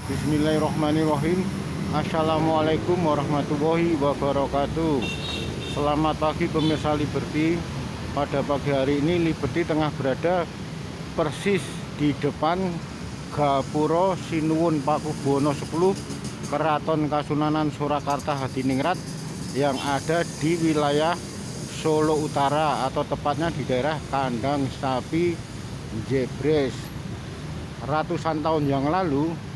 Bismillahirrahmanirrahim. Assalamualaikum warahmatullahi wabarakatuh. Selamat pagi pemirsa Liberty. Pada pagi hari ini Liberty tengah berada persis di depan Gapura Sinuwun Pakubuwono 10 Keraton Kasunanan Surakarta Hadiningrat yang ada di wilayah Solo Utara, atau tepatnya di daerah Kandang Sapi Jebres. Ratusan tahun yang lalu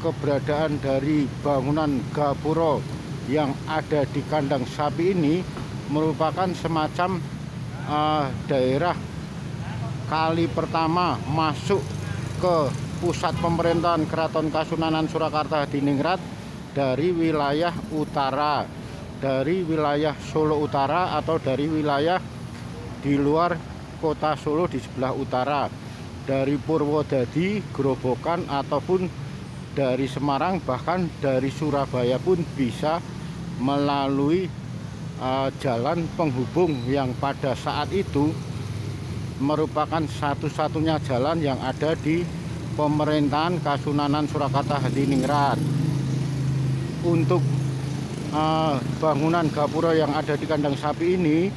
keberadaan dari bangunan Gapura yang ada di Kandang Sapi ini merupakan semacam daerah kali pertama masuk ke pusat pemerintahan Keraton Kasunanan Surakarta Hadiningrat dari wilayah utara, dari wilayah Solo Utara, atau dari wilayah di luar kota Solo di sebelah utara, dari Purwodadi, Grobogan, ataupun dari Semarang, bahkan dari Surabaya pun bisa melalui jalan penghubung yang pada saat itu merupakan satu-satunya jalan yang ada di pemerintahan Kasunanan Surakarta Hadiningrat. Untuk bangunan Gapura yang ada di Kandang Sapi ini,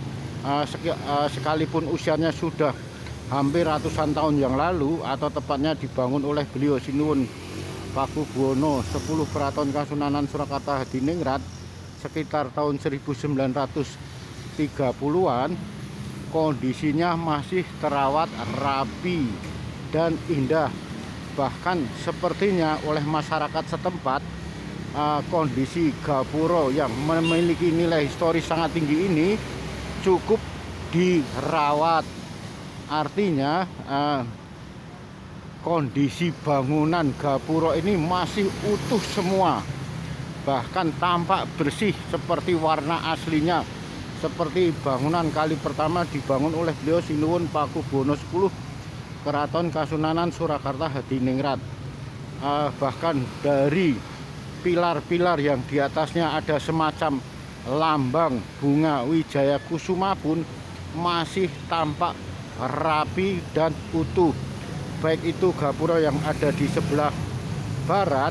sekalipun usianya sudah hampir ratusan tahun yang lalu, atau tepatnya dibangun oleh beliau Sinuwun Pakubuwono 10 Keraton Kasunanan Surakarta Hadiningrat sekitar tahun 1930-an, kondisinya masih terawat rapi dan indah. Bahkan sepertinya oleh masyarakat setempat, kondisi Gapura yang memiliki nilai historis sangat tinggi ini cukup dirawat. Artinya kondisi bangunan Gapura ini masih utuh semua, bahkan tampak bersih seperti warna aslinya, seperti bangunan kali pertama dibangun oleh beliau Sinuwun Pakubuwono 10 Keraton Kasunanan Surakarta Hadiningrat. Bahkan dari pilar-pilar yang di atasnya ada semacam lambang bunga Wijaya Kusuma pun masih tampak rapi dan utuh. Baik itu Gapura yang ada di sebelah barat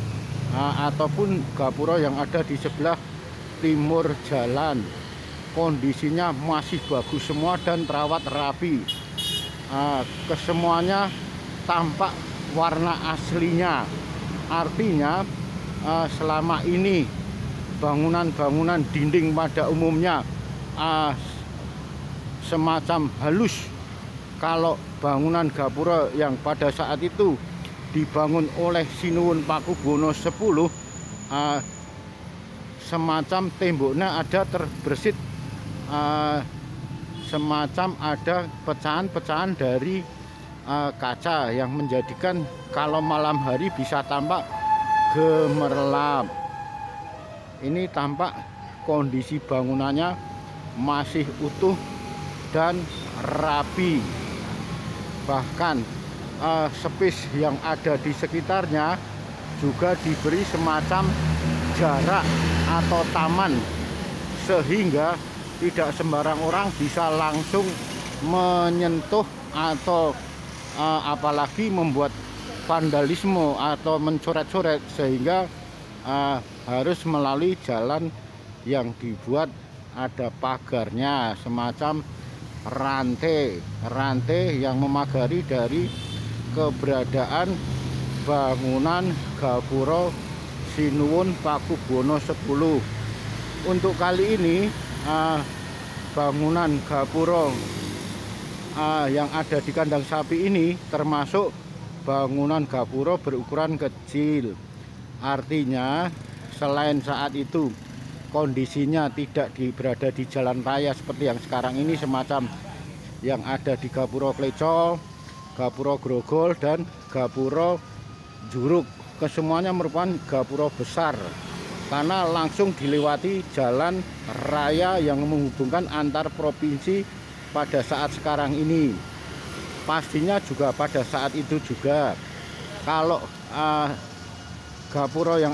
ataupun Gapura yang ada di sebelah timur jalan, kondisinya masih bagus semua dan terawat rapi. Kesemuanya tampak warna aslinya. Artinya selama ini bangunan-bangunan dinding pada umumnya semacam halus. Kalau bangunan Gapura yang pada saat itu dibangun oleh Sinuwun Pakubuwono 10, semacam temboknya ada terbersit, semacam ada pecahan-pecahan dari kaca yang menjadikan kalau malam hari bisa tampak gemerlap. Ini tampak kondisi bangunannya masih utuh dan rapi. Bahkan space yang ada di sekitarnya juga diberi semacam jarak atau taman, sehingga tidak sembarang orang bisa langsung menyentuh atau apalagi membuat vandalisme atau mencoret-coret, sehingga harus melalui jalan yang dibuat ada pagarnya, semacam rantai yang memagari dari keberadaan bangunan Gapura Sinuwun Pakubuwono 10. Untuk kali ini bangunan Gapura yang ada di Kandang Sapi ini termasuk bangunan Gapura berukuran kecil. Artinya selain saat itu kondisinya tidak berada di jalan raya seperti yang sekarang ini, semacam yang ada di Gapura Kleco, Gapura Grogol, dan Gapura Juruk. Kesemuanya merupakan Gapura besar karena langsung dilewati jalan raya yang menghubungkan antar provinsi pada saat sekarang ini. Pastinya juga pada saat itu juga, kalau Gapura yang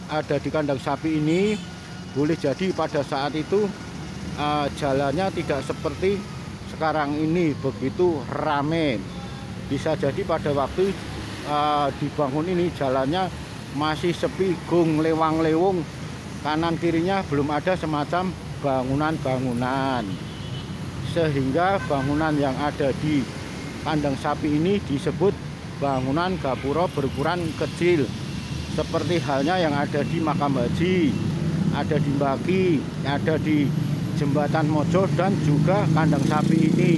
ada di Kandang Sapi ini, boleh jadi pada saat itu jalannya tidak seperti sekarang ini begitu rame. Bisa jadi pada waktu dibangun ini jalannya masih sepi, gung lewang-lewung, kanan kirinya belum ada semacam bangunan-bangunan, sehingga bangunan yang ada di kandang sapi ini disebut bangunan gapura berukuran kecil, seperti halnya yang ada di Makam Haji, ada di Mbaki, ada di Jembatan Mojo, dan juga kandang sapi ini.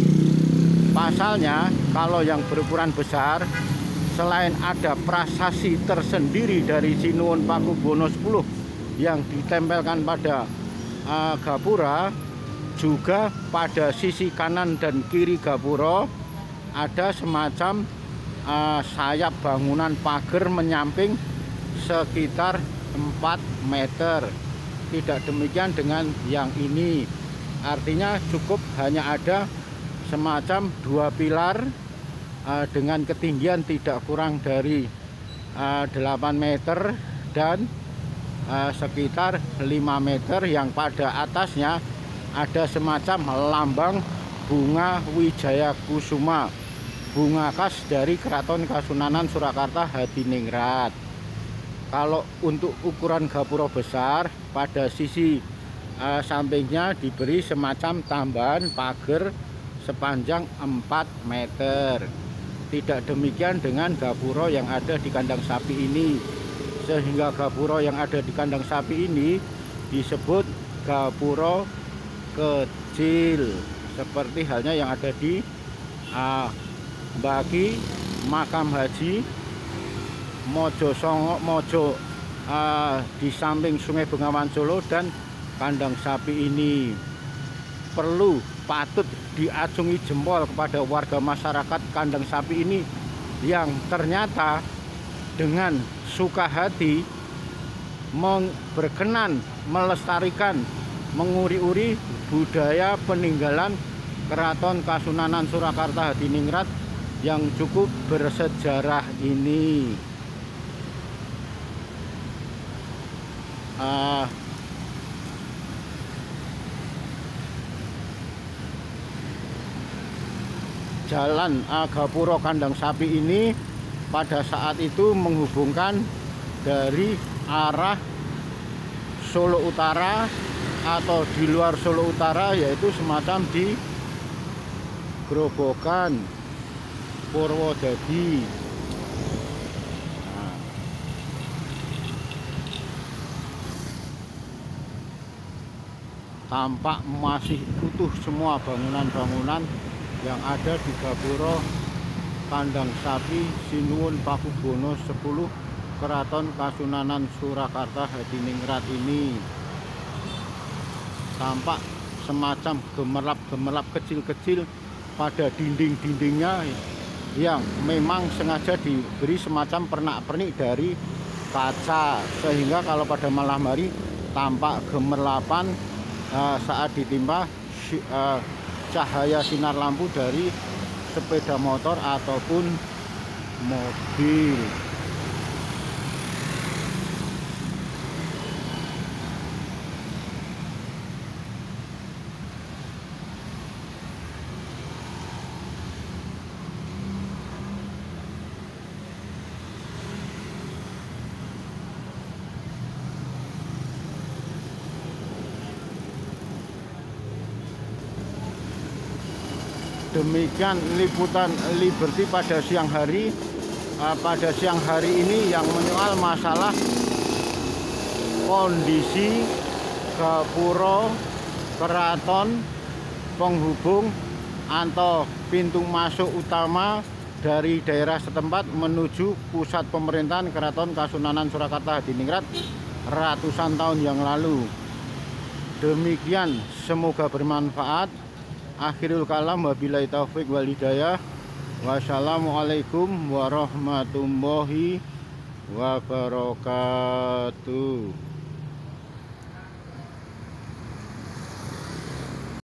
Pasalnya kalau yang berukuran besar, selain ada prasasti tersendiri dari Sinuwun Pakubono 10 yang ditempelkan pada gapura, juga pada sisi kanan dan kiri gapura ada semacam sayap bangunan pagar menyamping sekitar 4 meter. Tidak demikian dengan yang ini, artinya cukup hanya ada semacam 2 pilar dengan ketinggian tidak kurang dari 8 meter dan sekitar 5 meter, yang pada atasnya ada semacam lambang bunga Wijaya Kusuma, bunga khas dari Keraton Kasunanan Surakarta Hadiningrat. Kalau untuk ukuran gapura besar, pada sisi sampingnya diberi semacam tambahan pagar sepanjang 4 meter. Tidak demikian dengan gapura yang ada di kandang sapi ini, sehingga gapura yang ada di kandang sapi ini disebut gapura kecil, seperti halnya yang ada di Mbaki, Makam Haji, Mojo Songo, Mojo di samping Sungai Bengawan Solo, dan kandang sapi ini. Perlu patut diacungi jempol kepada warga masyarakat kandang sapi ini yang ternyata dengan suka hati berkenan melestarikan, menguri-uri budaya peninggalan Keraton Kasunanan Surakarta Hadiningrat yang cukup bersejarah ini. Jalan gapura kandang sapi ini pada saat itu menghubungkan dari arah Solo Utara atau di luar Solo Utara, yaitu semacam di Grobogan, Purwodadi. Tampak masih utuh semua bangunan-bangunan yang ada di gapura kandang sapi Sinuwun Pakubono 10 Keraton Kasunanan Surakarta Hadiningrat ini. Tampak semacam gemerlap-gemerlap kecil-kecil pada dinding-dindingnya yang memang sengaja diberi semacam pernak-pernik dari kaca, sehingga kalau pada malam hari tampak gemerlapan saat ditimpa cahaya sinar lampu dari sepeda motor ataupun mobil. Demikian liputan Liberty pada siang hari. Pada siang hari ini yang menyoal masalah kondisi gapura keraton penghubung atau pintu masuk utama dari daerah setempat menuju pusat pemerintahan Keraton Kasunanan Surakarta Hadiningrat ratusan tahun yang lalu. Demikian, semoga bermanfaat. Akhirul kalam, wabillahi taufik wal hidayah. Wassalamualaikum warahmatullahi wabarakatuh.